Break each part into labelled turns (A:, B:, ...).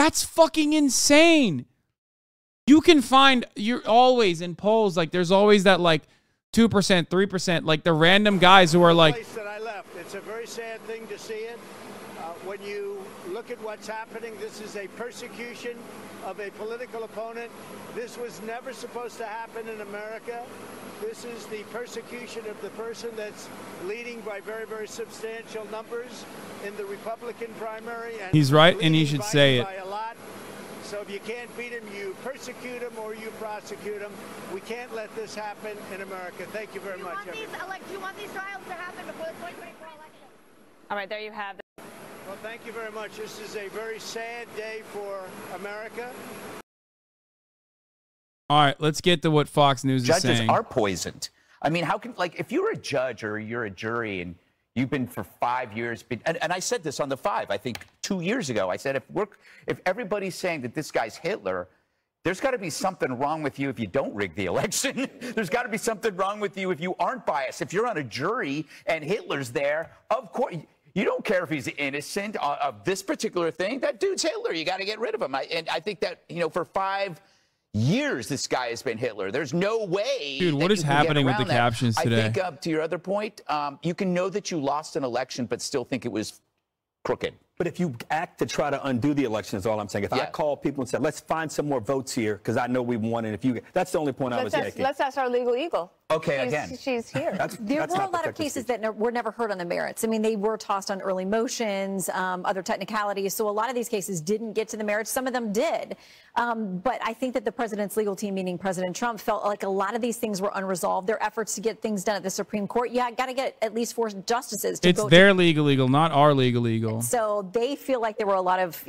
A: That's fucking insane. You can find, you're always in polls, like there's always that like 2%, 3%, like the random guys who are like.
B: It's a very sad thing to see it. When you look at what's happening, this is a persecution of a political opponent. This was never supposed to happen in America. This is the persecution of the person that's leading by very, very substantial numbers in the Republican primary. And
A: he's right, and he should say it.
B: By a lot. So if you can't beat him, you persecute him or you prosecute him. We can't let this happen in America. Thank you very much.
C: Do you want these trials to happen before the 2024 election?
D: All right, there you have it.
B: Well, thank you very much. This is a very sad day for America.
A: All right, let's get to what Fox News is saying.
E: Judges are poisoned. I mean, how can, like, if you're a judge or you're a jury and you've been for 5 years, and I said this on the 5, I think 2 years ago, I said, if everybody's saying that this guy's Hitler, there's got to be something wrong with you if you don't rig the election. There's got to be something wrong with you if you aren't biased. If you're on a jury and Hitler's there, of course, you don't care if he's innocent of this particular thing. That dude's Hitler. You got to get rid of him. And I think that, you know, for 5 years, this guy has been Hitler. There's no way.
A: Dude, what is happening with the captions today?
E: I think, to your other point, you can know that you lost an election, but still think it was crooked.
F: But if you act to try to undo the election, is all I'm saying. If I call people and say, let's find some more votes here, because I know we've won, and if you, that's the only point I was making.
D: Let's ask our legal eagle.
E: Okay, again.
D: She's here.
C: There were a lot of cases that were never heard on the merits. I mean, they were tossed on early motions, other technicalities. So a lot of these cases didn't get to the merits. Some of them did. But I think that the president's legal team, meaning President Trump, felt like a lot of these things were unresolved. Their efforts to get things done at the Supreme Court, got to get at least 4 justices to
A: it's
C: go.
A: Their legal eagle, not our legal eagle.
C: So they feel like there were a lot of,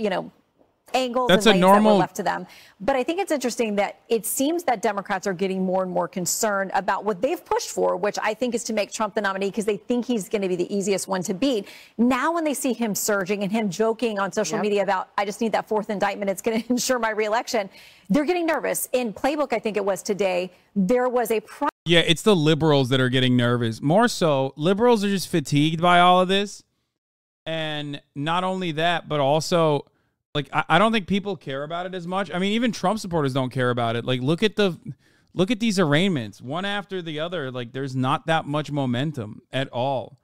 C: angles
A: That's
C: and
A: a
C: lanes
A: normal
C: that were left to them. But I think it's interesting that it seems that Democrats are getting more and more concerned about what they've pushed for, which I think is to make Trump the nominee because they think he's going to be the easiest one to beat. Now, when they see him surging and him joking on social media about, I just need that 4th indictment, it's going to ensure my reelection, they're getting nervous. In Playbook, I think it was today, there was a
A: yeah, it's the liberals that are getting nervous. More so, liberals are just fatigued by all of this. And not only that, but also, like, I don't think people care about it as much. I mean, even Trump supporters don't care about it. Like, look at these arraignments, one after the other. Like, there's not that much momentum at all.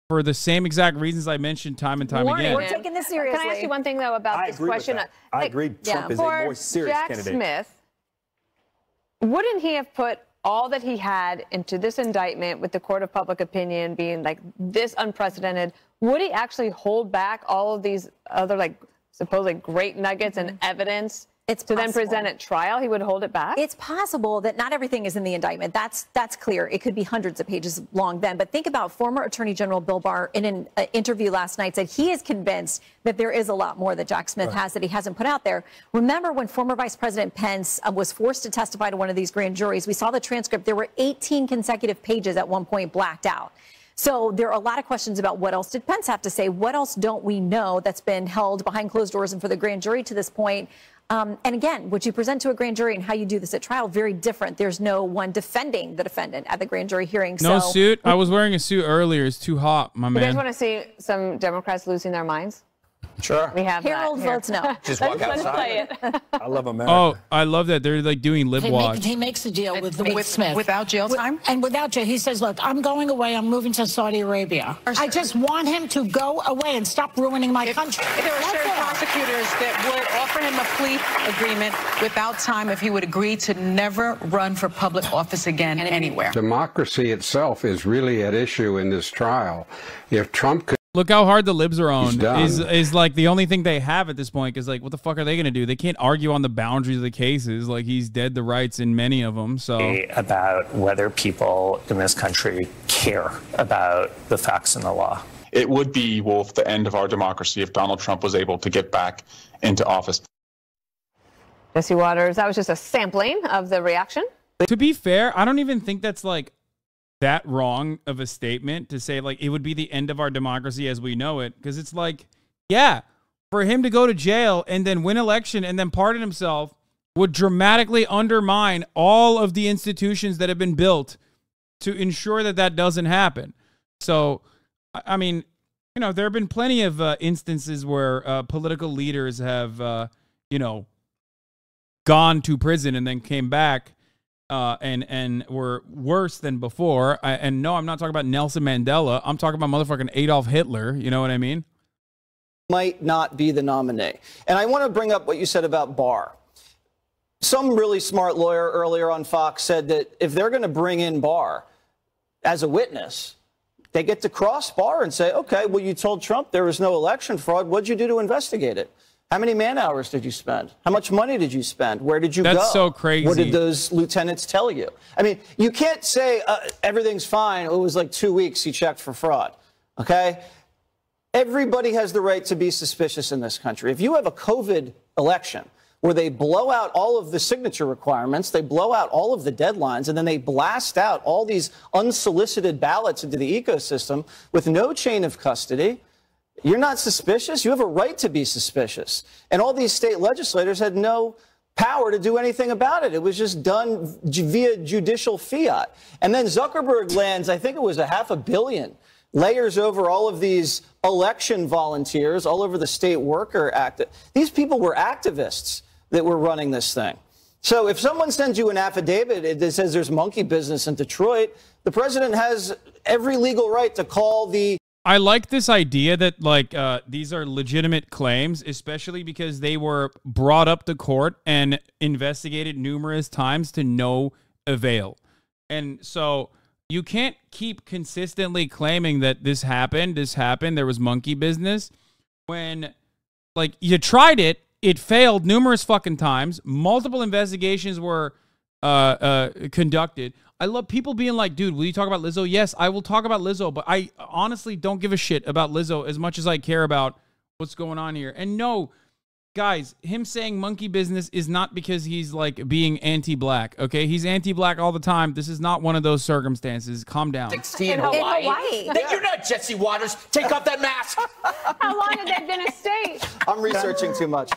A: For the same exact reasons I mentioned time and time again.
C: We're taking this seriously.
D: Can I ask you one thing, though, about this question?
F: I agree. Trump is a more serious candidate.
D: Jack Smith, wouldn't he have put all that he had into this indictment with the court of public opinion being like this unprecedented? Would he actually hold back all of these other, like, supposedly great nuggets and evidence then present at trial? He would hold it back?
C: It's possible that not everything is in the indictment. That's clear. It could be hundreds of pages long then. But think about former Attorney General Bill Barr in an interview last night said he is convinced that there is a lot more that Jack Smith has that he hasn't put out there. Remember when former Vice President Pence was forced to testify to one of these grand juries? We saw the transcript. There were 18 consecutive pages at one point blacked out. So there are a lot of questions about what else did Pence have to say? What else don't we know that's been held behind closed doors and for the grand jury to this point? And again, what you present to a grand jury and how you do this at trial, very different. There's no one defending the defendant at the grand jury hearing.
A: No suit? I was wearing a suit earlier. It's too hot, my man.
D: You guys want to see some Democrats losing their minds?
E: Sure.
D: We have
C: Harold votes no.
E: Just walk outside.
F: I love America.
A: Oh, I love that. They're like doing lib watch.
G: He makes a deal with Smith.
H: Without jail time?
G: And without jail. He says, look, I'm going away. I'm moving to Saudi Arabia. I just want him to go away and stop ruining my country.
H: There are certain prosecutors that would offer him a plea agreement without time if he would agree to never run for public office again anywhere.
I: Democracy itself is really at issue in this trial. If Trump could...
A: Look how hard the libs are owned. Is like the only thing they have at this point. Because like, what the fuck are they going to do? They can't argue on the boundaries of the cases. Like, he's dead to rights in many of them. So
J: about whether people in this country care about the facts and the law.
K: It would be, Wolf, the end of our democracy if Donald Trump was able to get back into office.
D: Jesse Waters, that was just a sampling of the reaction.
A: To be fair, I don't even think that's like that wrong of a statement to say like it would be the end of our democracy as we know it, because it's like, yeah, for him to go to jail and then win election and then pardon himself would dramatically undermine all of the institutions that have been built to ensure that that doesn't happen. So, I mean, You know, there have been plenty of instances where political leaders have, you know, gone to prison and then came back and were worse than before. And no, I'm not talking about Nelson Mandela. I'm talking about motherfucking Adolf Hitler. You know what I mean?
L: Might not be the nominee. And I want to bring up what you said about Barr. Some really smart lawyer earlier on Fox said that if they're going to bring in Barr as a witness, they get to cross Barr and say, okay, well, you told Trump there was no election fraud. What'd you do to investigate it? How many man hours did you spend? How much money did you spend? Where did you go?
A: That's so crazy.
L: What did those lieutenants tell you? I mean, you can't say everything's fine. It was like 2 weeks he checked for fraud. Okay? Everybody has the right to be suspicious in this country. If you have a COVID election where they blow out all of the signature requirements, they blow out all of the deadlines, and then they blast out all these unsolicited ballots into the ecosystem with no chain of custody, you're not suspicious. You have a right to be suspicious. And all these state legislators had no power to do anything about it. It was just done via judicial fiat. And then Zuckerberg lands, I think it was $500 million, layers over all of these election volunteers, all over the state worker act. These people were activists that were running this thing. So if someone sends you an affidavit that says there's monkey business in Detroit, the president has every legal right to call the...
A: I like this idea that, like, these are legitimate claims, especially because they were brought up to court and investigated numerous times to no avail. And so you can't keep consistently claiming that this happened, there was monkey business, when, like, you tried it, it failed numerous fucking times, multiple investigations were conducted. I love people being like, dude, will you talk about Lizzo? Yes, I will talk about Lizzo, but I honestly don't give a shit about Lizzo as much as I care about what's going on here. And no, guys, him saying monkey business is not because he's like being anti-black, okay? He's anti-black all the time. This is not one of those circumstances. Calm down.
E: 16 in Hawaii. You're not Jesse Waters. Take off that mask.
D: How long had that been a state?
L: I'm researching too much.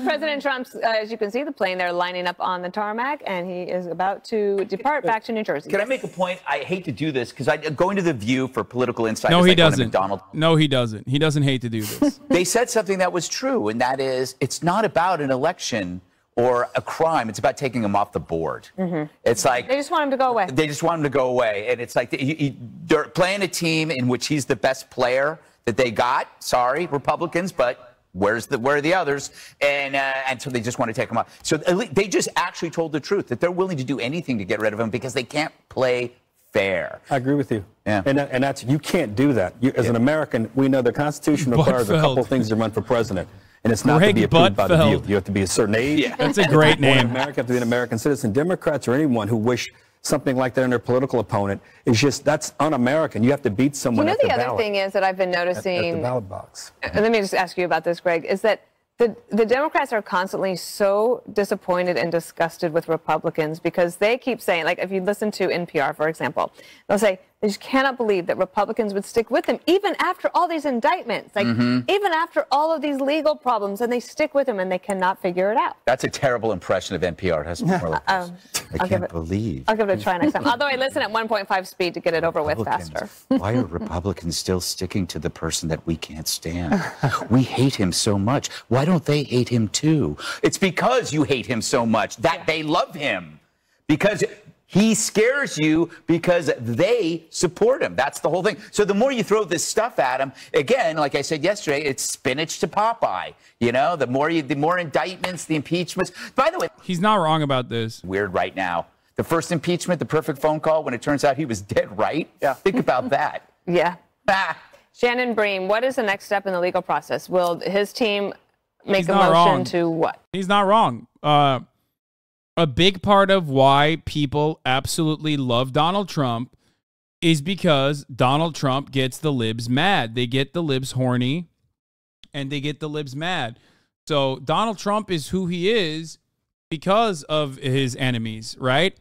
D: President Trump's, as you can see, the plane, they're lining up on the tarmac, and he is about to depart back to New Jersey.
E: Can I make a point? I hate to do this because I going to The View for political insight.
A: No, he
E: like
A: doesn't. No, he doesn't. He doesn't hate to do this.
E: They said something that was true, and that is, it's not about an election or a crime. It's about taking him off the board. It's like
D: they just want him to go away.
E: They just want him to go away, and it's like they're playing a team in which he's the best player that they got. Sorry, Republicans, but where are the others? And so they just want to take him off. So they just actually told the truth that they're willing to do anything to get rid of him because they can't play fair.
F: I agree with you.
E: Yeah.
F: And that's, you can't do that. As an American, we know the Constitution requires a couple things to run for president. And it's not to be approved by the View. You have to be a certain age.
A: Yeah. That's a great name.
F: America, you have to be an American citizen. Democrats or anyone who wish something like that in their political opponent is just, that's un-American. You have to beat someone at the ballot.
D: The other thing is that I've been noticing
F: at the ballot box.
D: Let me just ask you about this, Greg, is that the Democrats are constantly so disappointed and disgusted with Republicans because they keep saying, like, if you listen to NPR, for example, they'll say they just cannot believe that Republicans would stick with them even after all these indictments, like even after all of these legal problems, and they stick with him and they cannot figure it out.
E: That's a terrible impression of NPR. It has more like this. I can't believe.
D: I'll give it a try next time. Although I listen at 1.5 speed to get it over with faster.
E: Why are Republicans still sticking to the person that we can't stand? We hate him so much. Why don't they hate him too? It's because you hate him so much that they love him. Because he scares you because they support him. That's the whole thing. So the more you throw this stuff at him, again, like I said yesterday, it's spinach to Popeye. You know, the more indictments, the impeachments. By the way,
A: he's not wrong about this.
E: Weird right now. The first impeachment, the perfect phone call, when it turns out he was dead right. Yeah. Think about that.
D: Yeah. Shannon Bream, what is the next step in the legal process? Will his team make a motion to what?
A: He's not wrong. A big part of why people absolutely love Donald Trump is because Donald Trump gets the libs mad. They get the libs horny and they get the libs mad. So Donald Trump is who he is because of his enemies, right?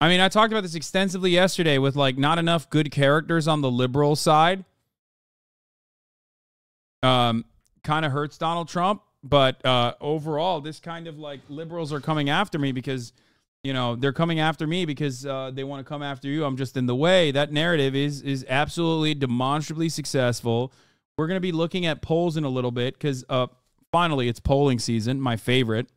A: I mean, I talked about this extensively yesterday with like not enough good characters on the liberal side. Kind of hurts Donald Trump. But overall, this kind of like liberals are coming after me because you know, they're coming after me because they want to come after you. I'm just in the way. That narrative is absolutely demonstrably successful. We're going to be looking at polls in a little bit because finally it's polling season, my favorite.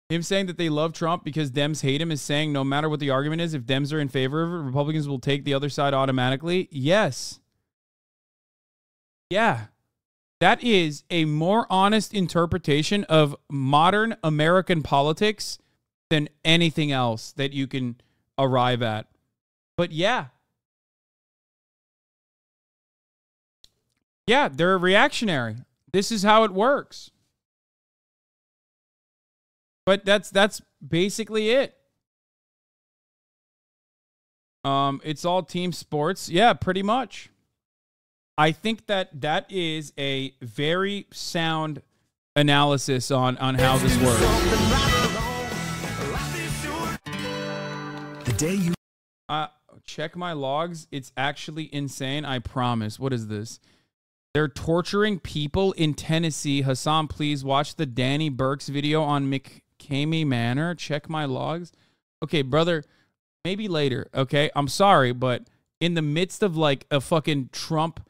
A: Him saying that they love Trump because Dems hate him is saying no matter what the argument is, if Dems are in favor of it, Republicans will take the other side automatically. Yes. Yeah. That is a more honest interpretation of modern American politics than anything else that you can arrive at. But yeah. Yeah, they're reactionary. This is how it works. But that's basically it. It's all team sports. Yeah, pretty much. I think that is a very sound analysis on how this works.
M: The day you
A: check my logs, it's actually insane. I promise. What is this? They're torturing people in Tennessee. Hasan, please watch the Danny Burks video on McCamey Manor. Check my logs. Okay, brother, maybe later. Okay, I'm sorry, but in the midst of like a fucking Trump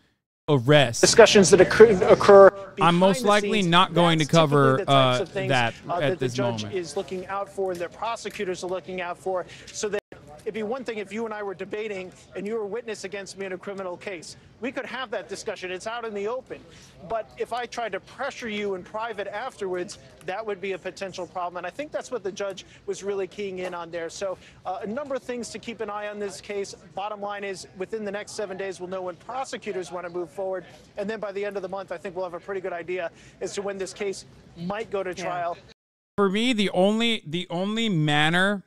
A: arrest,
N: discussions that occur
A: I'm most likely not going to cover that at this moment.
N: The judge is looking out for, and the prosecutors are looking out for, so that it'd be one thing if you and I were debating and you were a witness against me in a criminal case. We could have that discussion. It's out in the open. But if I tried to pressure you in private afterwards, that would be a potential problem. And I think that's what the judge was really keying in on there. So a number of things to keep an eye on this case. Bottom line is within the next 7 days, we'll know when prosecutors want to move forward. And then by the end of the month, I think we'll have a pretty good idea as to when this case might go to trial.
A: For me, the only manner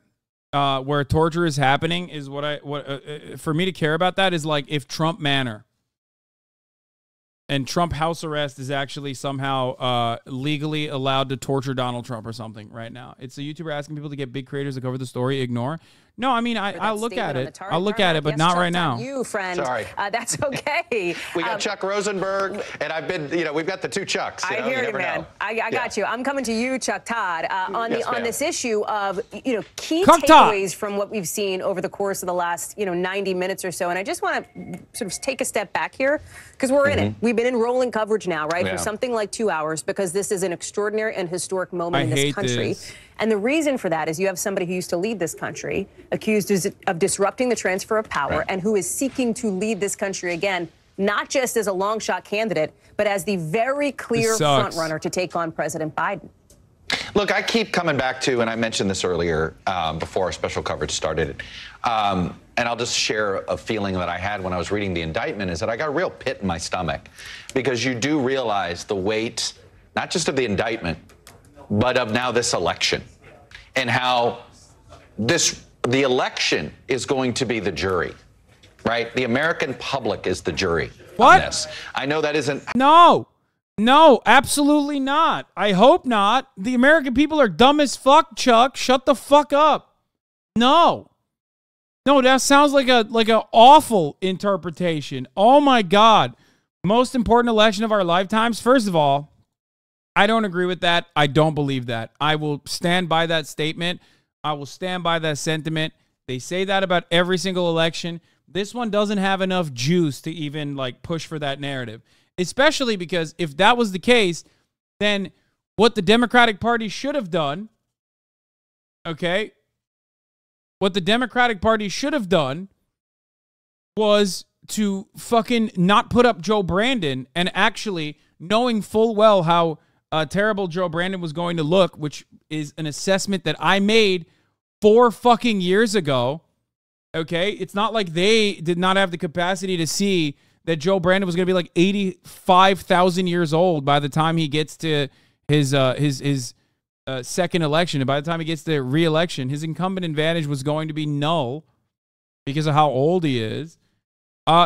A: where torture is happening is for me to care about that is like if Trump Manor and Trump house arrest is actually somehow legally allowed to torture Donald Trump or something right now. It's a YouTuber asking people to get big creators to cover the story. Ignore. No, I mean, I'll look at it. I'll look at it, but not right now.
O: You, friend.
P: Sorry.
O: That's okay.
P: We got Chuck Rosenberg, and I've been, we've got the two Chucks.
O: I hear you, man. I got you. I'm coming to you, Chuck Todd, on this issue of, key takeaways from what we've seen over the course of the last, 90 minutes or so. And I just want to sort of take a step back here because we're in it. We've been in rolling coverage now, right, for something like 2 hours because this is an extraordinary and historic moment in this country. And the reason for that is you have somebody who used to lead this country, accused of disrupting the transfer of power, and who is seeking to lead this country again, not just as a long shot candidate, but as the very clear front runner to take on President Biden.
P: Look, I keep coming back to, and I mentioned this earlier before our special coverage started, and I'll just share a feeling that I had when I was reading the indictment, is that I got a real pit in my stomach, because you do realize the weight, not just of the indictment, but of now this election, and how the election is going to be the jury, right? The American public is the jury on this. I know that isn't.
A: No, absolutely not. I hope not. The American people are dumb as fuck, Chuck. Shut the fuck up. No, that sounds like an awful interpretation. Oh my God. Most important election of our lifetimes. First of all, I don't agree with that. I don't believe that. I will stand by that statement. I will stand by that sentiment. They say that about every single election. This one doesn't have enough juice to even push for that narrative, especially because if that was the case, then what the Democratic Party should have done, what the Democratic Party should have done was to fucking not put up Joe Brandon, and actually knowing full well how terrible Joe Brandon was going to look, which is an assessment that I made 4 fucking years ago. Okay, it's not like they did not have the capacity to see that Joe Brandon was going to be like 85,000 years old by the time he gets to his second election, and by the time he gets to re-election, his incumbent advantage was going to be null because of how old he is.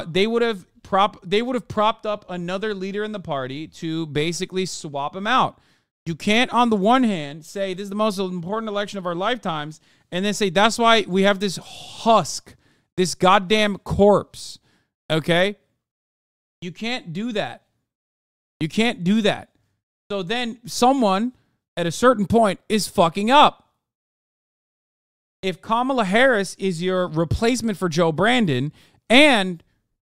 A: They would have propped up another leader in the party to basically swap him out. You can't, on the one hand, say this is the most important election of our lifetimes, and then say that's why we have this husk, this goddamn corpse. Okay? You can't do that. You can't do that. So then someone at a certain point is fucking up. if Kamala Harris is your replacement for Joe Brandon, and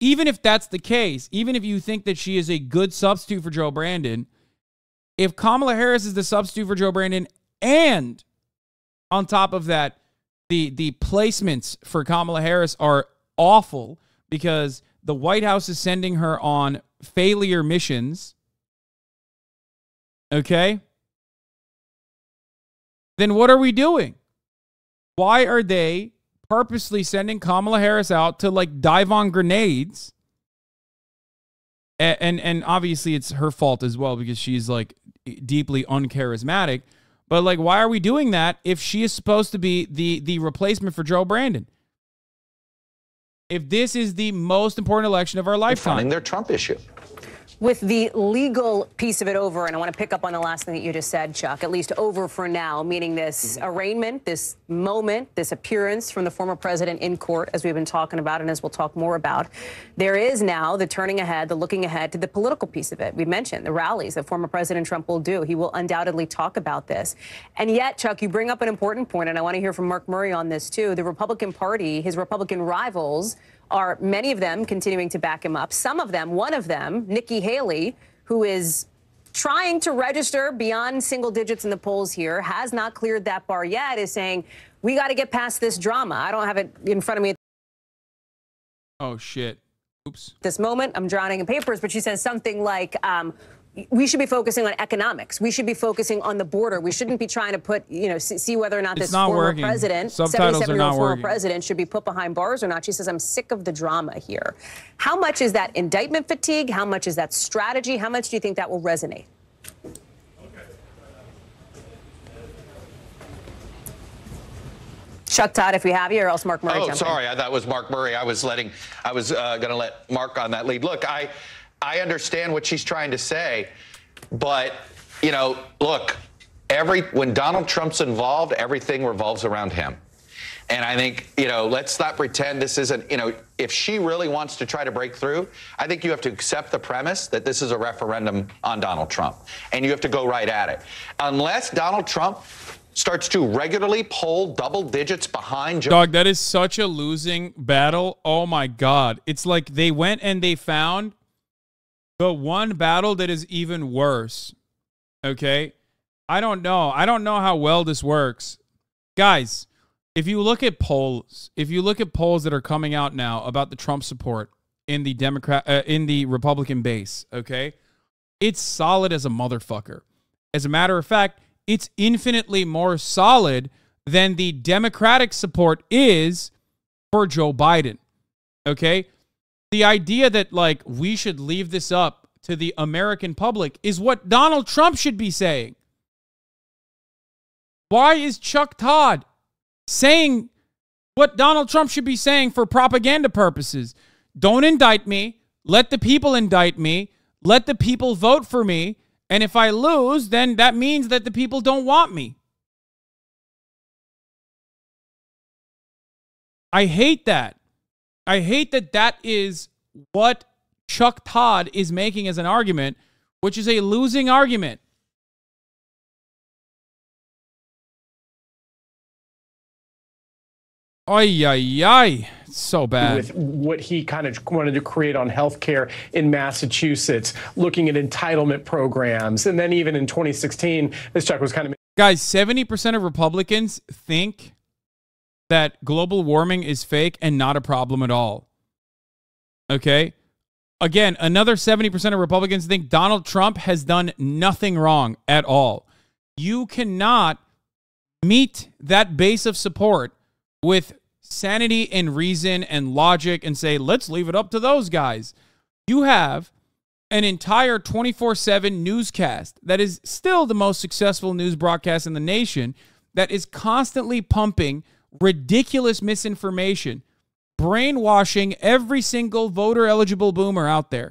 A: even if that's the case, even if you think that she is a good substitute for Joe Brandon, if Kamala Harris is the substitute for Joe Brandon, and on top of that, the placements for Kamala Harris are awful because the White House is sending her on failure missions, okay? Then what are we doing? Why are they purposely sending Kamala Harris out to like dive on grenades? And obviously it's her fault as well because she's like deeply uncharismatic. But like, why are we doing that if she is supposed to be the replacement for Joe Brandon? If this is the most important election of our lifetime.
P: Funding their Trump issue.
O: With the legal piece of it over, and I want to pick up on the last thing that you just said, Chuck, at least over for now, meaning this arraignment, this moment, this appearance from the former president in court, as we've been talking about and as we'll talk more about. There is now the turning ahead, the looking ahead to the political piece of it. We mentioned the rallies that former President Trump will do. He will undoubtedly talk about this. And yet, Chuck, you bring up an important point, and I want to hear from Mark Murray on this, too. The Republican Party, his Republican rivals, are many of them continuing to back him up. Some of them, one of them, Nikki Haley, who is trying to register beyond single digits in the polls here, has not cleared that bar yet, is saying, we got to get past this drama. I don't have it in front of me.
A: Oh, shit. Oops.
O: This moment, I'm drowning in papers, but she says something like, we should be focusing on economics. We should be focusing on the border. We shouldn't be trying to put, see whether or not this former president, 77-year-old former president, should be put behind bars or not. She says, I'm sick of the drama here. How much is that indictment fatigue? How much is that strategy? How much do you think that will resonate? Chuck Todd, if we have you, or else Mark Murray.
P: Oh, sorry. I thought it was Mark Murray. I was going to let Mark on that lead. Look, I understand what she's trying to say, but, look, when Donald Trump's involved, everything revolves around him. And I think, let's not pretend this isn't, if she really wants to try to break through, I think you have to accept the premise that this is a referendum on Donald Trump, and you have to go right at it. Unless Donald Trump starts to regularly poll double digits behind Joe.
A: Dog, that is such a losing battle. Oh, my God. It's like they went and they found the one battle that is even worse. Okay? I don't know. I don't know how well this works. Guys, if you look at polls, that are coming out now about the Trump support in the Republican base, okay? It's solid as a motherfucker. As a matter of fact, it's infinitely more solid than the Democratic support is for Joe Biden. Okay? The idea that, like, we should leave this up to the American public is what Donald Trump should be saying. Why is Chuck Todd saying what Donald Trump should be saying for propaganda purposes? Don't indict me. Let the people indict me. Let the people vote for me. And if I lose, then that means that the people don't want me. I hate that. I hate that that is what Chuck Todd is making as an argument, which is a losing argument. Ay, ay, ay. So bad.
M: With what he kind of wanted to create on healthcare in Massachusetts, looking at entitlement programs. And then even in 2016, this Chuck was kind of...
A: Guys, 70% of Republicans think that global warming is fake and not a problem at all. Okay? Again, another 70% of Republicans think Donald Trump has done nothing wrong at all. You cannot meet that base of support with sanity and reason and logic and say, let's leave it up to those guys. You have an entire 24/7 newscast that is still the most successful news broadcast in the nation that is constantly pumping ridiculous misinformation, brainwashing every single voter-eligible boomer out there.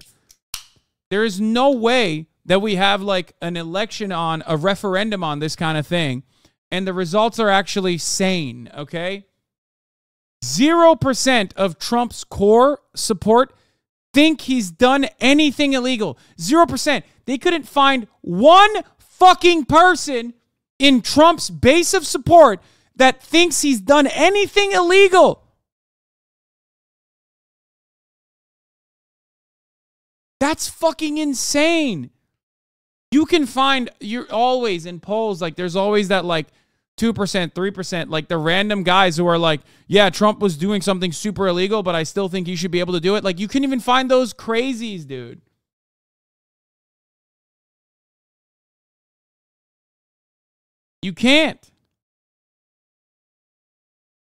A: There is no way that we have like an election on, a referendum on this kind of thing, and the results are actually sane, okay? 0% of Trump's core support think he's done anything illegal. 0%. They couldn't find one fucking person in Trump's base of support that thinks he's done anything illegal. That's fucking insane. You can find, you're always in polls, like there's always that like 2%, 3%, like the random guys who are like, yeah, Trump was doing something super illegal, but I still think he should be able to do it. Like you can even find those crazies, dude. You can't.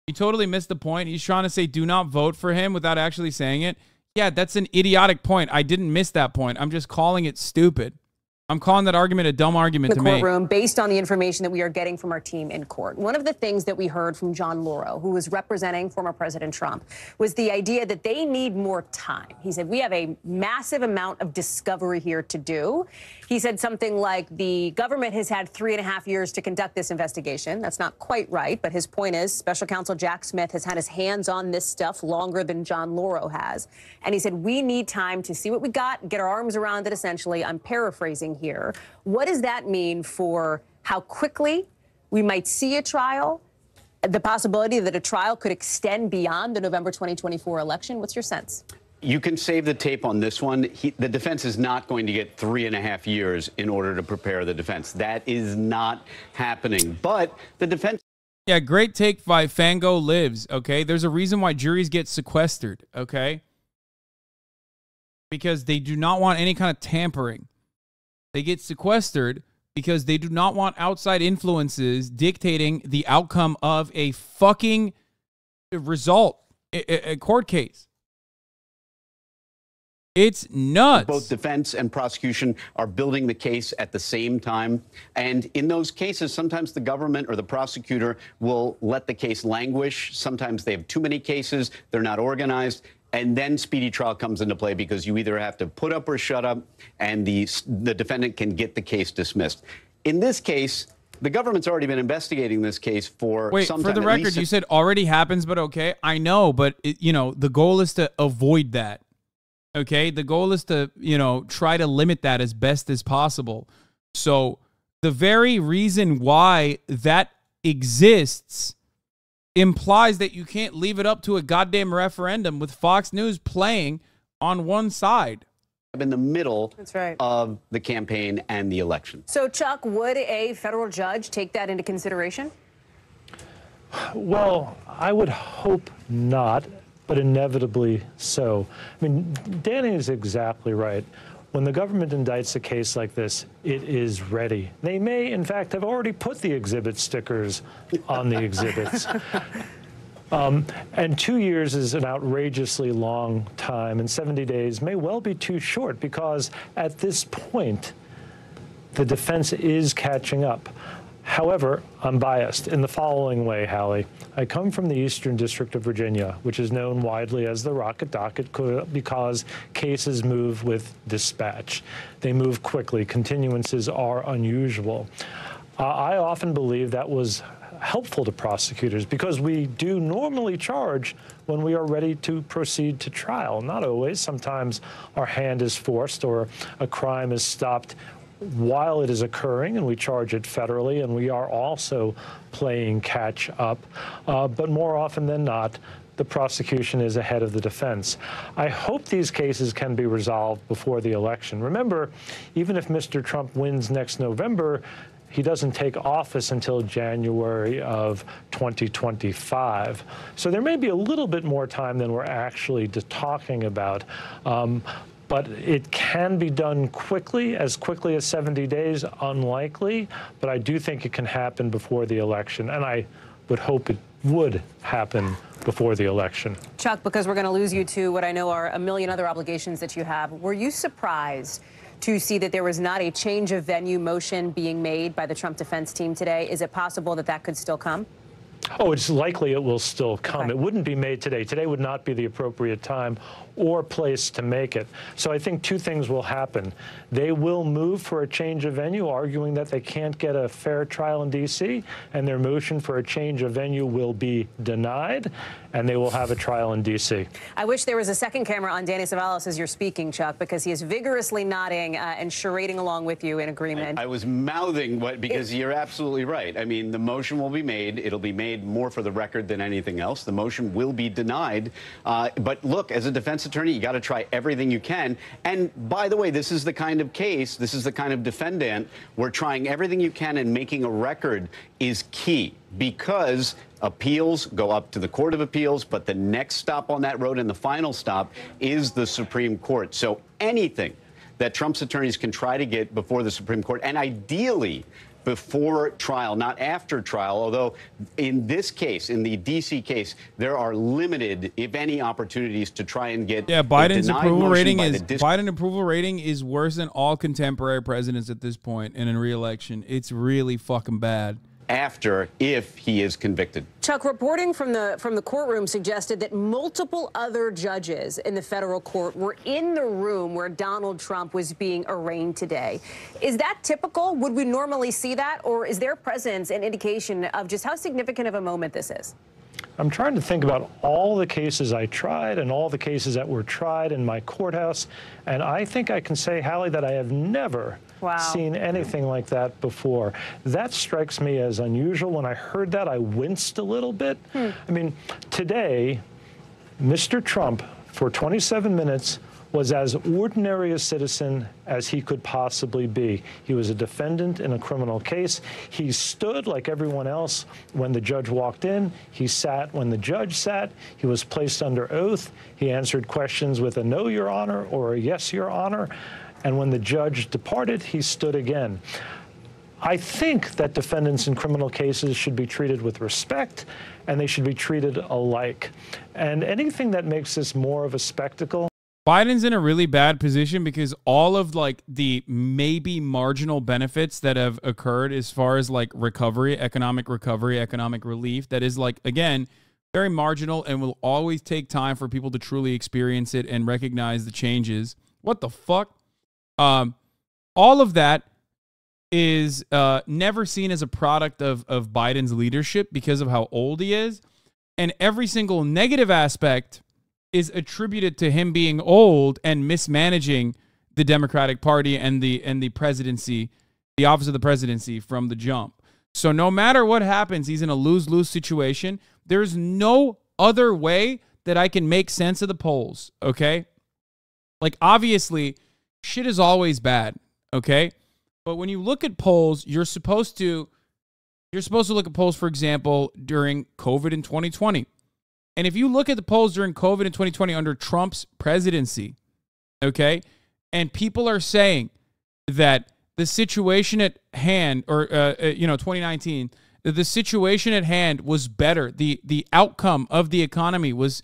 A: You totally missed the point. He's trying to say do not vote for him without actually saying it. Yeah, that's an idiotic point. I didn't miss that point. I'm just calling it stupid. I'm calling that argument a dumb argument to make.
O: The courtroom, based on the information that we are getting from our team in court. One of the things that we heard from John Lauro, who was representing former President Trump, was the idea that they need more time. He said, we have a massive amount of discovery here to do. He said something like the government has had 3.5 years to conduct this investigation. That's not quite right, but his point is Special Counsel Jack Smith has had his hands on this stuff longer than John Lauro has. And he said, we need time to see what we got, get our arms around it, essentially. I'm paraphrasing here. What does that mean for how quickly we might see a trial, the possibility that a trial could extend beyond the November 2024 election? What's your sense?
Q: You can save the tape on this one. The defense is not going to get 3.5 years in order to prepare the defense. That is not happening. But the defense...
A: Yeah, great take by Fango Lives, okay? There's a reason why juries get sequestered, okay? Because they do not want any kind of tampering. They get sequestered because they do not want outside influences dictating the outcome of a fucking result, a court case. It's nuts.
Q: Both defense and prosecution are building the case at the same time. And in those cases, sometimes the government or the prosecutor will let the case languish. Sometimes they have too many cases. They're not organized. And then speedy trial comes into play because you either have to put up or shut up, and the defendant can get the case dismissed. In this case, the government's already been investigating this case for some time.
A: Wait, for the record, you said already happens, but okay. I know, but, the goal is to avoid that. Okay, the goal is to, try to limit that as best as possible. So the very reason why that exists implies that you can't leave it up to a goddamn referendum with Fox News playing on one side.
Q: In the middle
O: That's right.
Q: of the campaign and the election.
O: So, Chuck, would a federal judge take that into consideration?
R: Well, I would hope not, but inevitably so. I mean, Danny is exactly right. When the government indicts a case like this, it is ready. They may, in fact, have already put the exhibit stickers on the exhibits. And 2 years is an outrageously long time, and 70 days may well be too short because at this point, the defense is catching up. However, I'm biased in the following way, Hallie. I come from the Eastern District of Virginia, which is known widely as the Rocket Docket because cases move with dispatch. They move quickly. Continuances are unusual. I often believe that was helpful to prosecutors because we do normally charge when we are ready to proceed to trial. Not always. Sometimes our hand is forced or a crime is stopped while it is occurring, and we charge it federally, and we are also playing catch up. But more often than not, the prosecution is ahead of the defense. I hope these cases can be resolved before the election. Remember, even if Mr. Trump wins next November, he doesn't take office until January of 2025. So there may be a little bit more time than we're actually talking about. But it can be done quickly as 70 days, unlikely. But I do think it can happen before the election. And I would hope it would happen before the election.
O: Chuck, because we're going to lose you to what I know are a million other obligations that you have, were you surprised to see that there was not a change of venue motion being made by the Trump defense team today? Is it possible that that could still come?
R: Oh, it's likely it will still come.
O: Okay.
R: It wouldn't be made today. Today would not be the appropriate time or place to make it. So I think two things will happen. They will move for a change of venue, arguing that they can't get a fair trial in D.C., and their motion for a change of venue will be denied, and they will have a trial in D.C.
O: I wish there was a second camera on Danny Savalas as you're speaking, Chuck, because he is vigorously nodding and charading along with you in agreement.
Q: I was mouthing because you're absolutely right. I mean, the motion will be made. It'll be made more for the record than anything else. The motion will be denied. But look, as a defense attorney, you got to try everything you can. And by the way, this is the kind of case, this is the kind of defendant where trying everything you can and making a record is key, because appeals go up to the Court of Appeals, but the next stop on that road and the final stop is the Supreme Court. So anything that Trump's attorneys can try to get before the Supreme Court, and ideally before trial, not after trial, although in this case, in the D.C. case, there are limited, if any, opportunities to try and get
A: Biden's approval rating is worse than all contemporary presidents at this point in a re-election. It's really fucking bad.
Q: After, if he is convicted.
O: Chuck, reporting from the courtroom suggested that multiple other judges in the federal court were in the room where Donald Trump was being arraigned today. Is that typical? Would we normally see that? Or is their presence an indication of just how significant of a moment this is?
R: I'm trying to think about all the cases I tried and all the cases that were tried in my courthouse, and I think I can say, Hallie, that I have never seen anything like that before. That strikes me as unusual. When I heard that, I winced a little bit. I mean, today, Mr. Trump, for 27 minutes, was as ordinary a citizen as he could possibly be. He was a defendant in a criminal case. He stood like everyone else when the judge walked in. He sat when the judge sat. He was placed under oath. He answered questions with a no, Your Honor, or a yes, Your Honor. And when the judge departed, he stood again. I think that defendants in criminal cases should be treated with respect, and they should be treated alike. And anything that makes this more of a spectacle.
A: Biden's in a really bad position because all of like the maybe marginal benefits that have occurred as far as like recovery, economic relief, that is like, again, very marginal and will always take time for people to truly experience it and recognize the changes. What the fuck? All of that is never seen as a product of Biden's leadership because of how old he is. And every single negative aspect is attributed to him being old and mismanaging the Democratic Party and the presidency, the office of the presidency from the jump. So no matter what happens, he's in a lose-lose situation. There's no other way that I can make sense of the polls, okay? Like, obviously, shit is always bad, okay? But when you look at polls, you're supposed to look at polls, for example, during COVID in 2020. And if you look at the polls during COVID in 2020 under Trump's presidency, okay, and people are saying that the situation at hand, or 2019, that the situation at hand was better, the outcome of the economy was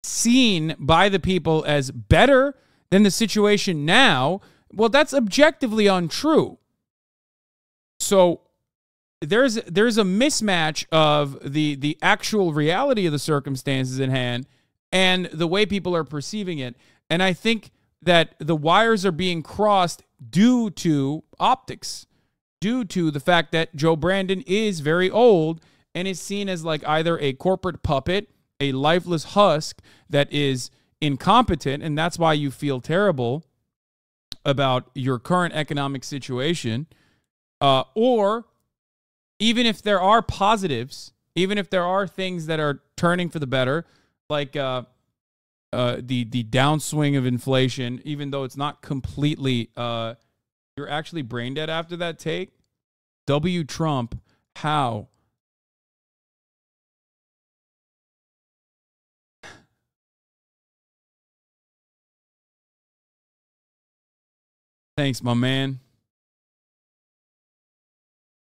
A: seen by the people as better than the situation now, well, that's objectively untrue. So there's a mismatch of the actual reality of the circumstances at hand and the way people are perceiving it. And I think that the wires are being crossed due to optics, due to the fact that Joe Brandon is very old and is seen as like either a corporate puppet, a lifeless husk that is incompetent, and that's why you feel terrible about your current economic situation, or even if there are positives, even if there are things that are turning for the better, like the downswing of inflation, even though it's not completely, you're actually brain dead after that take. W. Trump, how? Thanks, my man.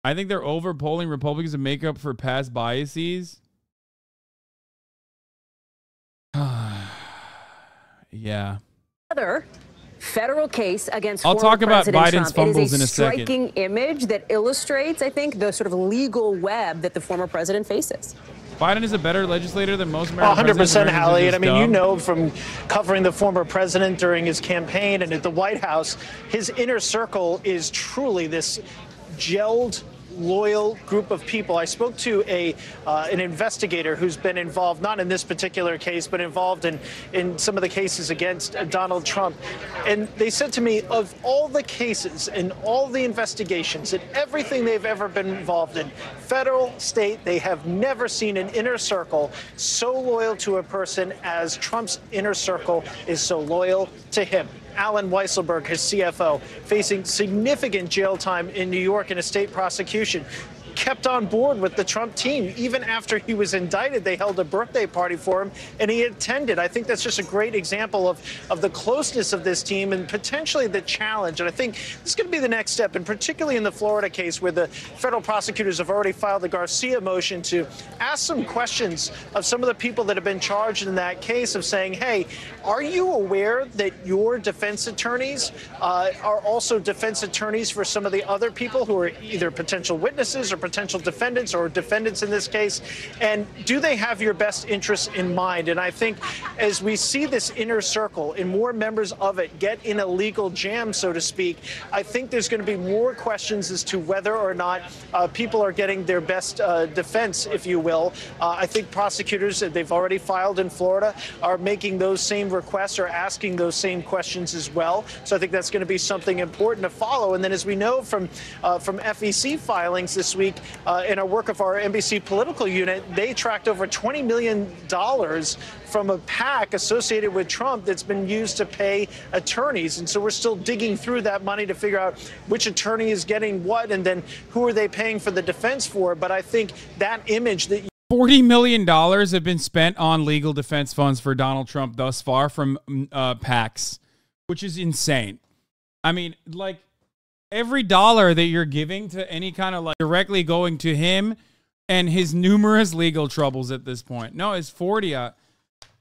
A: I think they're over-polling Republicans to make up for past biases. Yeah.
O: Other federal case against
A: I'll talk about Biden's
O: Trump.
A: fumbles
O: in a
A: second.
O: Striking image that illustrates, I think, the sort of legal web that the former president faces.
A: Biden is a better legislator than most American
N: 100%, Hallie. And I mean, you
A: dumb.
N: know from covering the former president during his campaign and at the White House, his inner circle is truly this gelled, loyal group of people. I spoke to an investigator who's been involved, not in this particular case, but involved in some of the cases against Donald Trump. And they said to me, of all the cases and all the investigations and everything they've ever been involved in, federal, state, they have never seen an inner circle so loyal to a person as Trump's inner circle is so loyal to him. Alan Weisselberg, his CFO, facing significant jail time in New York in a state prosecution, kept on board with the Trump team. Even after he was indicted, they held a birthday party for him, and he attended. I think that's just a great example of the closeness of this team and potentially the challenge. And I think this is going to be the next step, and particularly in the Florida case where the federal prosecutors have already filed the Garcia motion to ask some questions of some of the people that have been charged in that case of saying, hey, are you aware that your defense attorneys are also defense attorneys for some of the other people who are either potential witnesses or potential defendants or defendants in this case? And do they have your best interests in mind? And I think as we see this inner circle and more members of it get in a legal jam, so to speak, I think there's going to be more questions as to whether or not people are getting their best defense, if you will. I think prosecutors, they've already filed in Florida, are making those same requests or asking those same questions as well. So I think that's going to be something important to follow. And then as we know from FEC filings this week, in our work of our NBC political unit, they tracked over $20 million from a PAC associated with Trump that's been used to pay attorneys. And so we're still digging through that money to figure out which attorney is getting what and then who are they paying for the defense for. But I think that image that
A: $40 million have been spent on legal defense funds for Donald Trump thus far from PACs, which is insane. I mean, like, every dollar that you're giving to any kind of, like, directly going to him and his numerous legal troubles at this point. No, it's 40.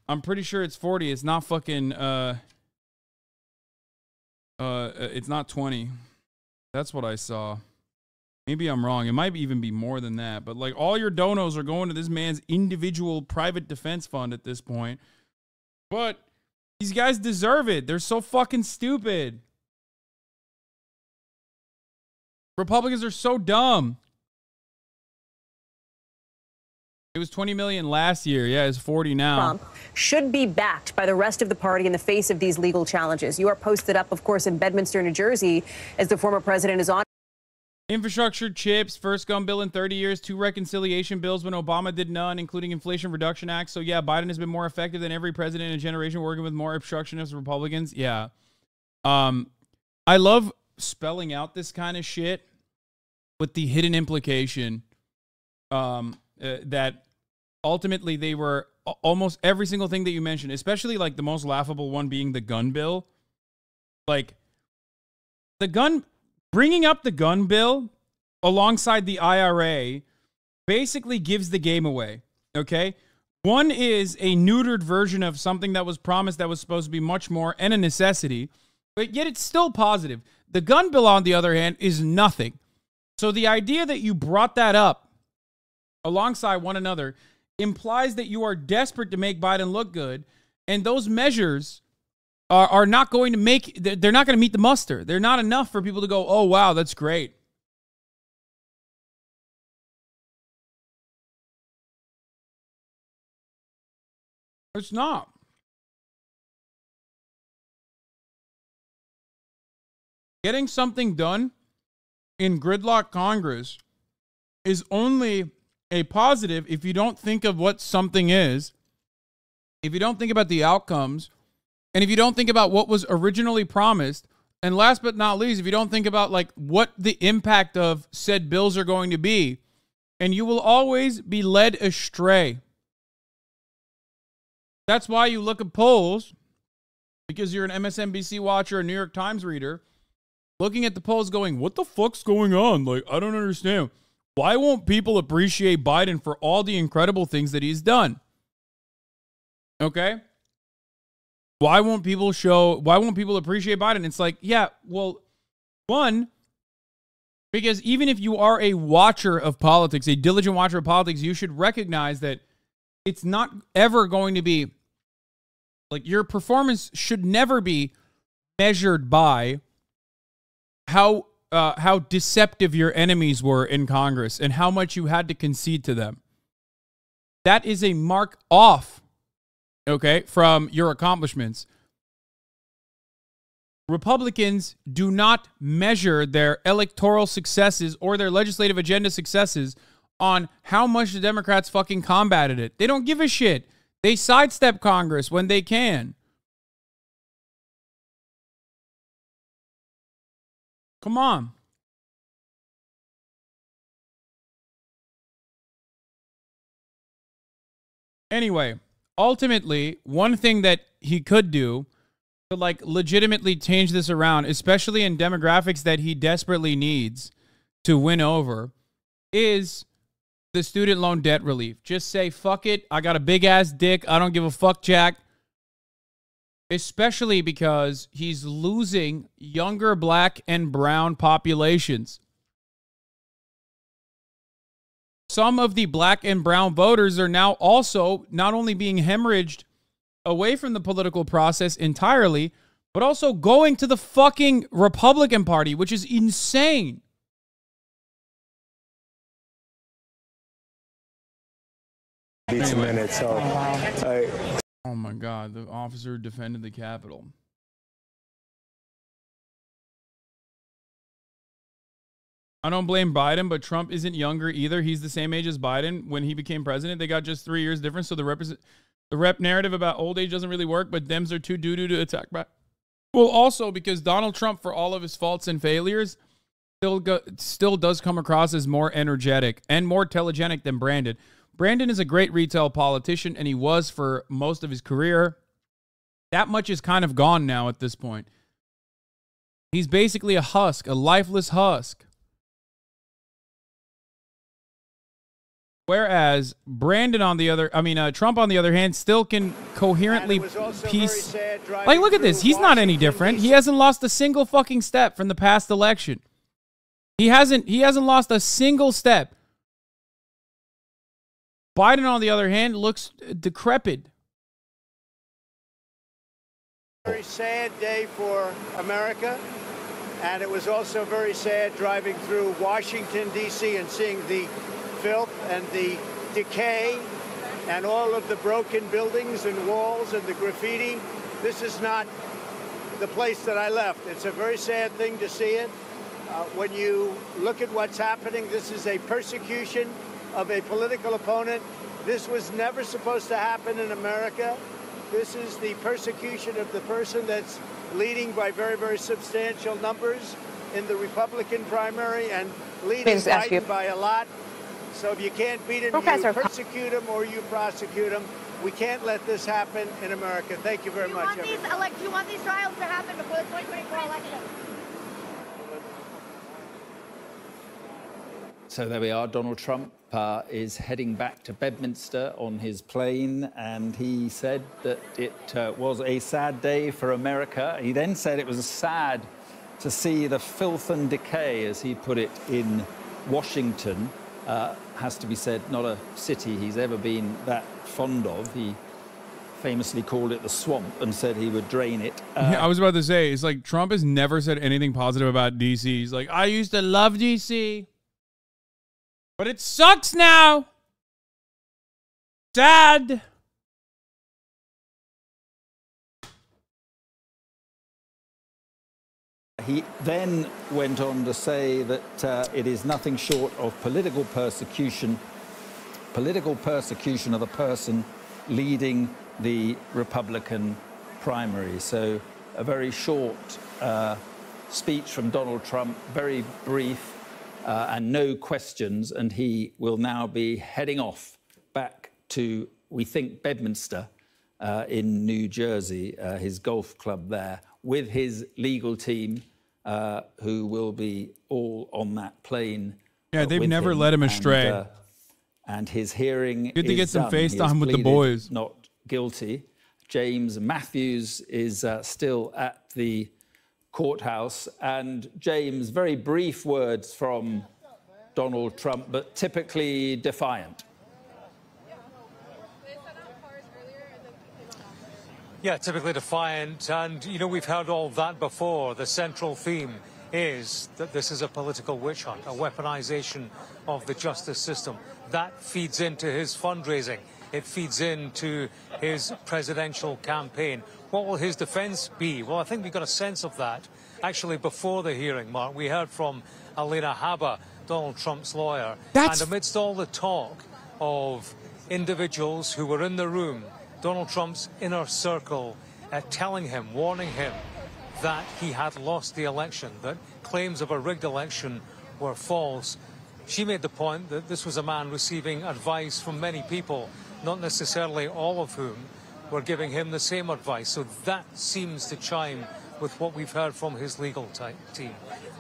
A: I'm pretty sure it's 40. It's not fucking, it's not 20. That's what I saw. Maybe I'm wrong. It might even be more than that. But, like, all your donos are going to this man's individual private defense fund at this point. But these guys deserve it. They're so fucking stupid. Republicans are so dumb. It was 20 million last year. Yeah, it's 40 now.
O: Trump should be backed by the rest of the party in the face of these legal challenges. You are posted up, of course, in Bedminster, New Jersey, as the former president is on.
A: Infrastructure, chips, first gun bill in 30 years, 2 reconciliation bills when Obama did none, including Inflation Reduction Act. So, yeah, Biden has been more effective than every president in a generation working with more obstructionist Republicans. Yeah. I love spelling out this kind of shit with the hidden implication that ultimately they were almost every single thing that you mentioned, especially like the most laughable one being the gun bill. Like, bringing up the gun bill alongside the IRA basically gives the game away, okay? One is a neutered version of something that was promised that was supposed to be much more and a necessity, but yet it's still positive. The gun bill, on the other hand, is nothing. So the idea that you brought that up alongside one another implies that you are desperate to make Biden look good, and those measures are not going to make, they're not going to meet the muster. They're not enough for people to go, oh, wow, that's great. It's not. Getting something done in gridlock Congress is only a positive if you don't think of what something is, if you don't think about the outcomes, and if you don't think about what was originally promised, and last but not least, if you don't think about like what the impact of said bills are going to be, and you will always be led astray. That's why you look at polls, because you're an MSNBC watcher, a New York Times reader, looking at the polls going, what the fuck's going on? Like, I don't understand. Why won't people appreciate Biden for all the incredible things that he's done? Okay? Why won't people appreciate Biden? It's like, yeah, well, one, Because even if you are a watcher of politics, a diligent watcher of politics, you should recognize that it's not ever going to be, like, your performance should never be measured by how deceptive your enemies were in Congress and how much you had to concede to them. That is a mark off, okay, from your accomplishments. Republicans do not measure their electoral successes or their legislative agenda successes on how much the Democrats fucking combated it. They don't give a shit. They sidestep Congress when they can. Come on. Anyway, ultimately, one thing that he could do to, like, legitimately change this around, especially in demographics that he desperately needs to win over, is the student loan debt relief. Just say, fuck it, I got a big ass dick, I don't give a fuck, Jack. Especially because he's losing younger black and brown populations. Some of the black and brown voters are now also not only being hemorrhaged away from the political process entirely, but also going to the fucking Republican Party, which is insane.
R: Needs a minute, so
A: oh my God, the officer defended the Capitol. I don't blame Biden, but Trump isn't younger either. He's the same age as Biden when he became president. They got just 3 years difference, so the rep narrative about old age doesn't really work, but Dems are too doo-doo to attack back. Well, also because Donald Trump, for all of his faults and failures, still does come across as more energetic and more telegenic than Brandon. Brandon is a great retail politician, and he was for most of his career. That much is kind of gone now at this point. He's basically a husk, a lifeless husk. Whereas Brandon Trump on the other hand still can coherently piece. Like, look at this. He's not any different. He hasn't lost a single fucking step from the past election. He hasn't lost a single step. Biden, on the other hand, looks decrepit.
B: Very sad day for America. And it was also very sad driving through Washington, D.C. and seeing the filth and the decay and all of the broken buildings and walls and the graffiti. This is not the place that I left. It's a very sad thing to see it. When you look at what's happening, this is a persecution of a political opponent. This was never supposed to happen in America. This is the persecution of the person that's leading by very, very substantial numbers in the Republican primary and leading Biden by a lot. So if you can't beat him, you persecute him or you prosecute him. We can't let this happen in America. Thank you very much, everyone.
S: Do you want these trials to happen before the 2024 election?
T: So there we are. Donald Trump is heading back to Bedminster on his plane, and he said that it was a sad day for America. He then said it was sad to see the filth and decay, as he put it, in Washington. Has to be said, not a city he's ever been that fond of. He famously called it the swamp and said he would drain it.
A: I was about to say, it's like Trump has never said anything positive about D.C. He's like, I used to love D.C., but it sucks now. Sad.
T: He then went on to say that it is nothing short of political persecution of the person leading the Republican primary. So a very short speech from Donald Trump, very brief, and no questions, and he will now be heading off back to, we think, Bedminster in New Jersey, his golf club there, with his legal team, who will be all on that plane.
A: Yeah, they've never let him astray.
T: And his hearing
A: Good to get some FaceTime with the
T: pleaded
A: boys.
T: Not guilty. James Matthews is still at the courthouse. And James, very brief words from Donald Trump, but typically defiant.
U: Yeah, typically defiant. And, you know, we've heard all that before. The central theme is that this is a political witch hunt, a weaponization of the justice system. That feeds into his fundraising. It feeds into his presidential campaign. What will his defense be? Well, I think we got a sense of that actually before the hearing, Mark. We heard from Alina Habba, Donald Trump's lawyer. And amidst all the talk of individuals who were in the room, Donald Trump's inner circle, telling him, warning him that he had lost the election, that claims of a rigged election were false. She made the point that this was a man receiving advice from many people, not necessarily all of whom were giving him the same advice. So that seems to chime with what we've heard from his legal team,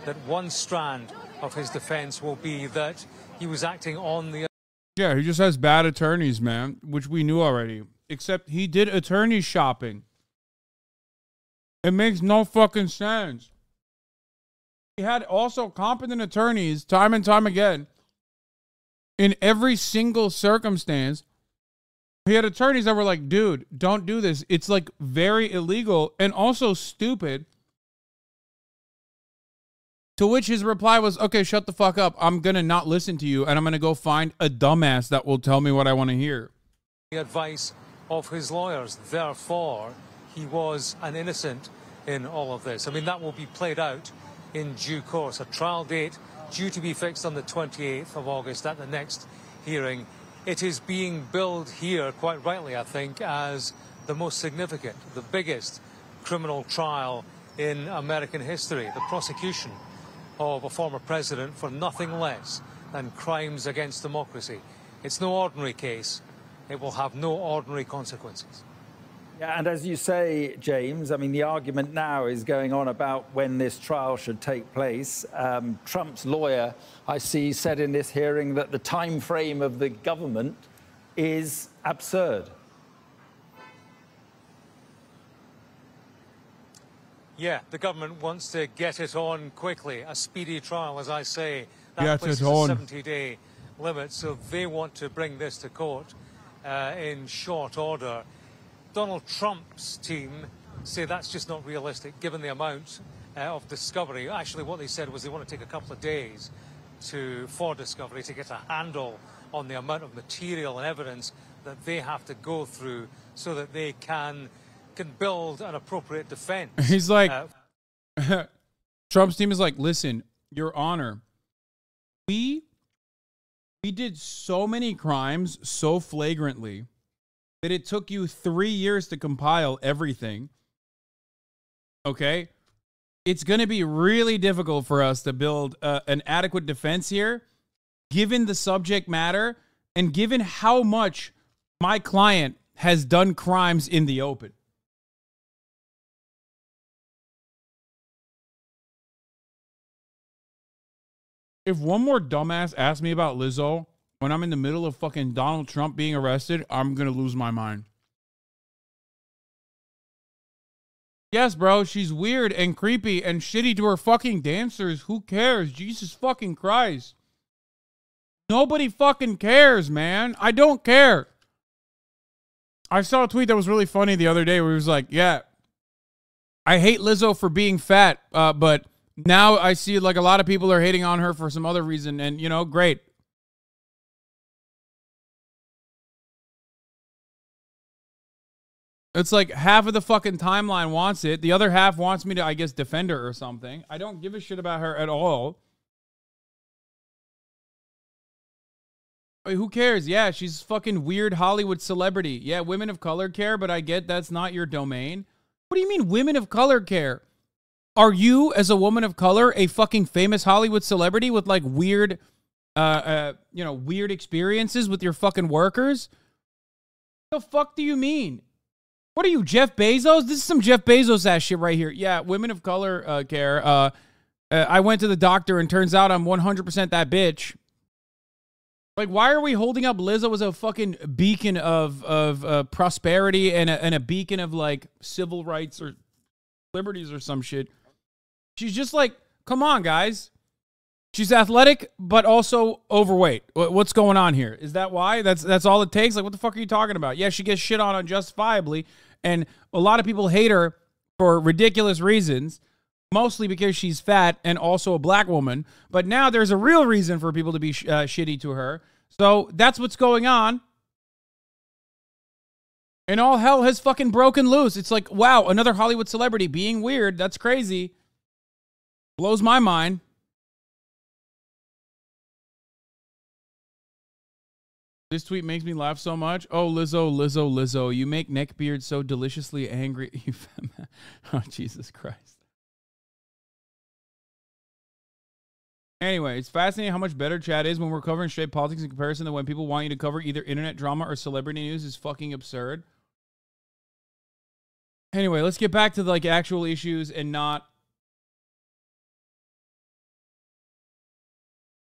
U: that one strand of his defense will be that he was acting on the...
A: Yeah, he just has bad attorneys, man, which we knew already. Except he did attorney shopping. It makes no fucking sense. He had also competent attorneys time and time again. In every single circumstance, he had attorneys that were like, dude, don't do this. It's like very illegal and also stupid. To which his reply was, okay, shut the fuck up. I'm going to not listen to you and I'm going to go find a dumbass that will tell me what I want to hear.
U: The advice of his lawyers. Therefore, he was an innocent in all of this. I mean, that will be played out in due course. A trial date due to be fixed on the 28th of August at the next hearing. It is being billed here, quite rightly, I think, as the most significant, the biggest criminal trial in American history. The prosecution of a former president for nothing less than crimes against democracy. It's no ordinary case. It will have no ordinary consequences.
T: Yeah, and as you say, James, I mean, the argument now is going on about when this trial should take place. Trump's lawyer, I see, said in this hearing that the time frame of the government is absurd.
U: Yeah, the government wants to get it on quickly. A speedy trial, as I say. That
A: Get
U: places
A: it on.
U: a 70-day limit, so they want to bring this to court in short order. Donald Trump's team say that's just not realistic, given the amount of discovery. Actually, what they said was they want to take a couple of days for discovery to get a handle on the amount of material and evidence that they have to go through so that they can build an appropriate defense.
A: He's like, Trump's team is like, listen, Your Honor, we did so many crimes so flagrantly that it took you 3 years to compile everything. Okay? It's going to be really difficult for us to build an adequate defense here, given the subject matter and given how much my client has done crimes in the open. If one more dumbass asks me about Lizzo when I'm in the middle of fucking Donald Trump being arrested, I'm going to lose my mind. Yes, bro, she's weird and creepy and shitty to her fucking dancers. Who cares? Jesus fucking Christ. Nobody fucking cares, man. I don't care. I saw a tweet that was really funny the other day where he was like, yeah, I hate Lizzo for being fat, but now I see like a lot of people are hating on her for some other reason, and, you know, great. It's like half of the fucking timeline wants it. The other half wants me to, I guess, defend her or something. I don't give a shit about her at all. I mean, who cares? Yeah, she's fucking weird Hollywood celebrity. Yeah, women of color care, but I get that's not your domain. What do you mean women of color care? Are you, as a woman of color, a fucking famous Hollywood celebrity with like weird, weird experiences with your fucking workers? What the fuck do you mean? What are you, Jeff Bezos? This is some Jeff Bezos ass shit right here. Yeah, women of color care. I went to the doctor and turns out I'm 100% that bitch. Like, why are we holding up Lizzo as a fucking beacon of prosperity and a beacon of like civil rights or liberties or some shit? She's just like, come on, guys. She's athletic, but also overweight. What's going on here? Is that why? That's all it takes? Like, what the fuck are you talking about? Yeah, she gets shit on unjustifiably, and a lot of people hate her for ridiculous reasons, mostly because she's fat and also a black woman. But now there's a real reason for people to be shitty to her. So that's what's going on. And all hell has fucking broken loose. It's like, wow, another Hollywood celebrity being weird. That's crazy. Blows my mind. This tweet makes me laugh so much. Oh, Lizzo, Lizzo, Lizzo. You make neckbeard so deliciously angry. Oh, Jesus Christ. Anyway, it's fascinating how much better chat is when we're covering straight politics in comparison to when people want you to cover either internet drama or celebrity news is fucking absurd. Anyway, let's get back to the, like, actual issues and not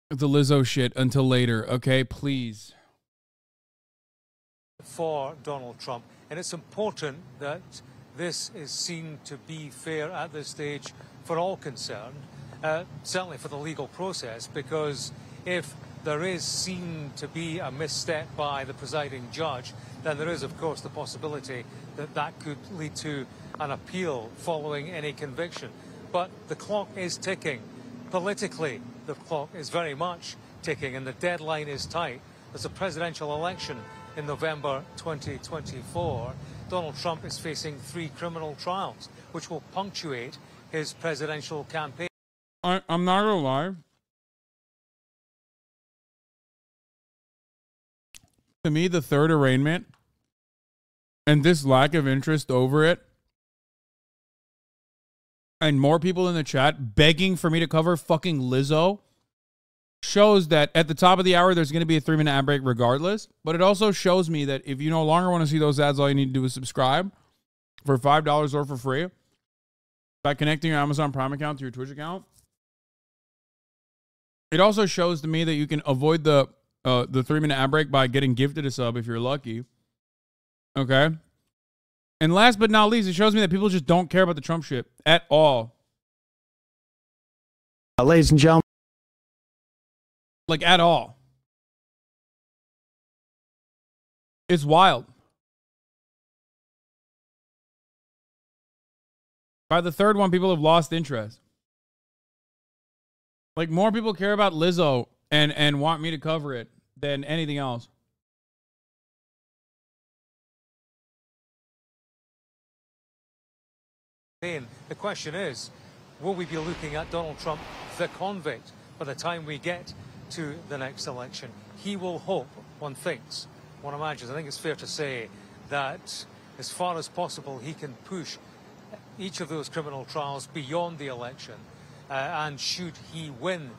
A: the Lizzo shit until later, okay? Please.
U: For Donald Trump. And it's important that this is seen to be fair at this stage for all concerned, certainly for the legal process, because if there is seen to be a misstep by the presiding judge, then there is, of course, the possibility that that could lead to an appeal following any conviction. But the clock is ticking. Politically, the clock is very much ticking, and the deadline is tight. There's a presidential election in November 2024. Donald Trump is facing 3 criminal trials, which will punctuate his presidential campaign.
A: I'm not gonna lie. To me, the third arraignment and this lack of interest over it, and more people in the chat begging for me to cover fucking Lizzo, shows that at the top of the hour, there's going to be a 3-minute ad break regardless. But it also shows me that if you no longer want to see those ads, all you need to do is subscribe for $5 or for free by connecting your Amazon Prime account to your Twitch account. It also shows to me that you can avoid the 3-minute ad break by getting gifted a sub if you're lucky. Okay. And last but not least, it shows me that people just don't care about the Trump shit at all.
L: Ladies and gentlemen.
A: Like, at all. It's wild. By the third one, people have lost interest. Like, more people care about Lizzo and want me to cover it than anything else.
U: The question is, will we be looking at Donald Trump, the convict, by the time we get to the next election? He will hope, one thinks, one imagines, I think it's fair to say that as far as possible he can push each of those criminal trials beyond the election, and should he win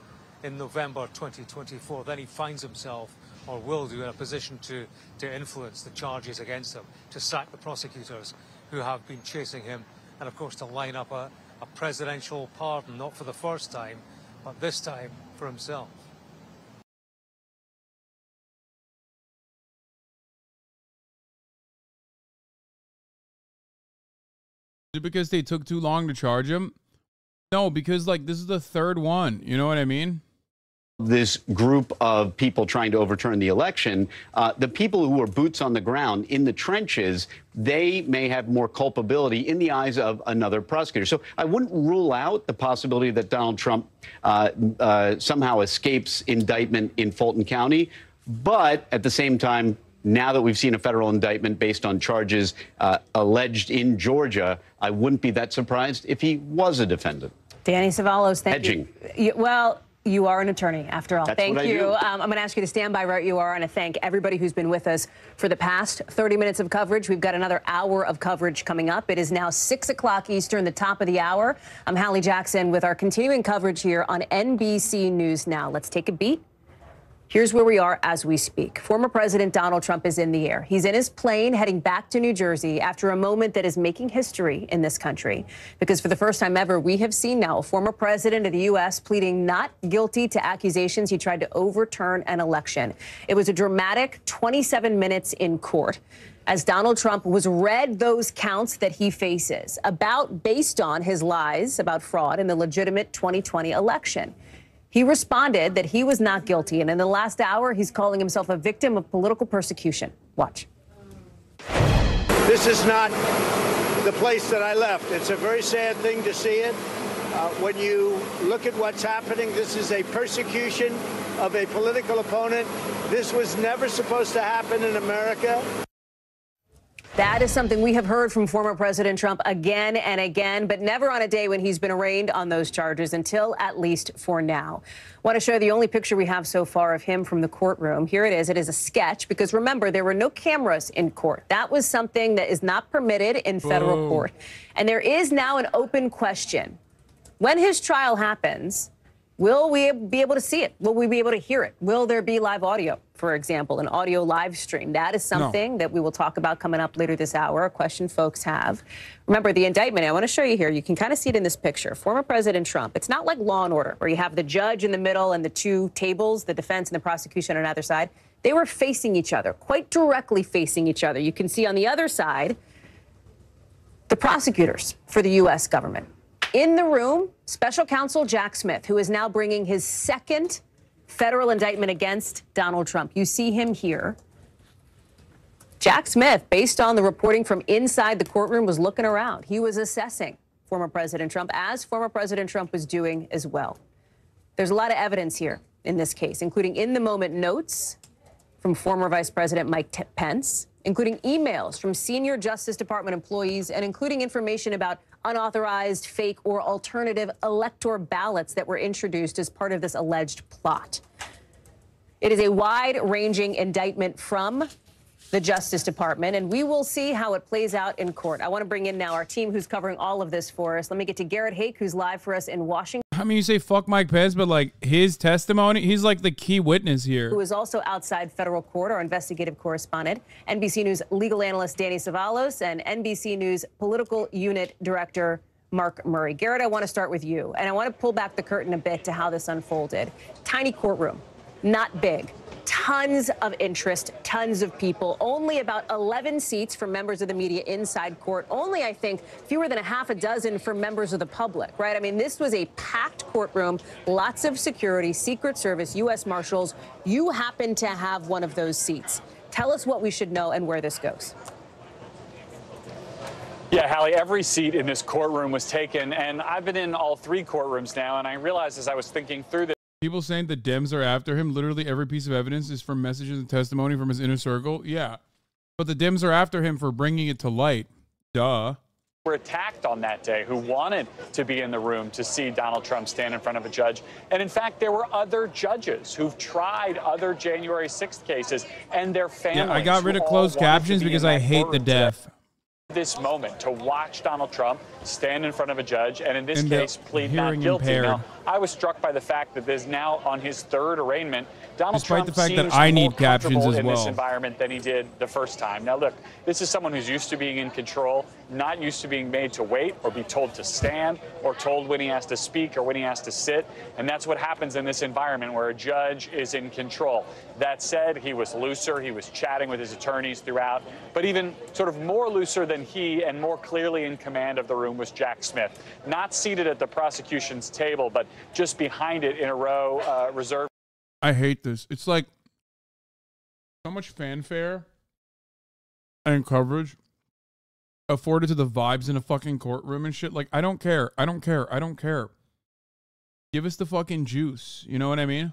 U: in November 2024, then he finds himself, or will do, in a position to influence the charges against him, to sack the prosecutors who have been chasing him, and of course to line up a presidential pardon, not for the first time, but this time for himself.
A: Is it because they took too long to charge him? No, because, like, this is the third one. You know what I mean?
Q: This group of people trying to overturn the election, the people who are boots on the ground in the trenches, they may have more culpability in the eyes of another prosecutor. So I wouldn't rule out the possibility that Donald Trump somehow escapes indictment in Fulton County. But at the same time, now that we've seen a federal indictment based on charges alleged in Georgia, I wouldn't be that surprised if he was a defendant.
O: Danny Savalos, thank
Q: Hedging.
O: you. Well, you are an attorney, after all.
Q: That's
O: Thank
Q: what I
O: you.
Q: do.
O: I'm going to ask you to stand by right you are, and to thank everybody who's been with us for the past 30 minutes of coverage. We've got another hour of coverage coming up. It is now 6 o'clock Eastern, the top of the hour. I'm Hallie Jackson with our continuing coverage here on NBC News Now. Let's take a beat. Here's where we are as we speak. Former President Donald Trump is in the air. He's in his plane heading back to New Jersey after a moment that is making history in this country. Because for the first time ever, we have seen now a former president of the U.S. pleading not guilty to accusations he tried to overturn an election. It was a dramatic 27 minutes in court as Donald Trump was read those counts that he faces based on his lies about fraud in the legitimate 2020 election. He responded that he was not guilty, and in the last hour, he's calling himself a victim of political persecution. Watch.
B: This is not the place that I left. It's a very sad thing to see it. When you look at what's happening, this is a persecution of a political opponent. This was never supposed to happen in America.
O: That is something we have heard from former President Trump again and again, but never on a day when he's been arraigned on those charges until at least for now. Want to show the only picture we have so far of him from the courtroom. Here it is. It is a sketch because remember, there were no cameras in court. That was something that is not permitted in federal court. And there is now an open question. When his trial happens, will we be able to see it? Will we be able to hear it? Will there be live audio, for example, an audio live stream? That is something that we will talk about coming up later this hour, a question folks have. Remember, the indictment, I want to show you here. You can kind of see it in this picture. Former President Trump. It's not like Law and Order, where you have the judge in the middle and the two tables, the defense and the prosecution on either side. They were facing each other, quite directly facing each other. You can see on the other side the prosecutors for the U.S. government. In the room, Special Counsel Jack Smith, who is now bringing his second federal indictment against Donald Trump. You see him here. Jack Smith, based on the reporting from inside the courtroom, was looking around. He was assessing former President Trump, as former President Trump was doing as well. There's a lot of evidence here in this case, including in-the-moment notes from former Vice President Mike Pence, including emails from senior Justice Department employees, and including information about unauthorized, fake, or alternative elector ballots that were introduced as part of this alleged plot. It is a wide-ranging indictment from the Justice Department, and we will see how it plays out in court. I want to bring in now our team who's covering all of this for us. Let me get to Garrett Hake, who's live for us in Washington.
A: I mean, you say fuck Mike Pence, but like his testimony, he's like the key witness here.
O: Who is also outside federal court, our investigative correspondent, NBC News legal analyst Danny Savalos, and NBC News political unit director Mark Murray. Garrett, I want to start with you, and I want to pull back the curtain a bit to how this unfolded. Tiny courtroom, not big. Tons of interest, tons of people, only about 11 seats for members of the media inside court. Only, I think, fewer than a half a dozen for members of the public, right? I mean, this was a packed courtroom, lots of security, Secret Service, U.S. Marshals. You happen to have one of those seats. Tell us what we should know and where this goes.
C: Yeah, Hallie, every seat in this courtroom was taken, and I've been in all three courtrooms now, and I realized as I was thinking through this.
A: People saying the Dems are after him. Literally every piece of evidence is from messages and testimony from his inner circle. Yeah. But the Dems are after him for bringing it to light. Duh.
C: Were attacked on that day who wanted to be in the room to see Donald Trump stand in front of a judge. And in fact, there were other judges who've tried other January 6th cases and their families.
A: Yeah, I got rid of closed captions because I hate the deaf.
C: This moment to watch Donald Trump stand in front of a judge and in this case plead not guilty. Now, I was struck by the fact that there's now on his third arraignment, Donald Trump
A: the fact
C: seems
A: that I need
C: more
A: captions
C: comfortable
A: as
C: in this
A: well.
C: environment than he did the first time. Now, look, this is someone who's used to being in control, not used to being made to wait or be told to stand or told when he has to speak or when he has to sit. And that's what happens in this environment where a judge is in control. That said, he was looser. He was chatting with his attorneys throughout. But even sort of more looser than he and more clearly in command of the room was Jack Smith. Not seated at the prosecution's table, but just behind it in a row reserved.
A: I hate this. It's like so much fanfare and coverage afforded to the vibes in a fucking courtroom and shit. Like, I don't care. I don't care. I don't care. Give us the fucking juice. You know what I mean?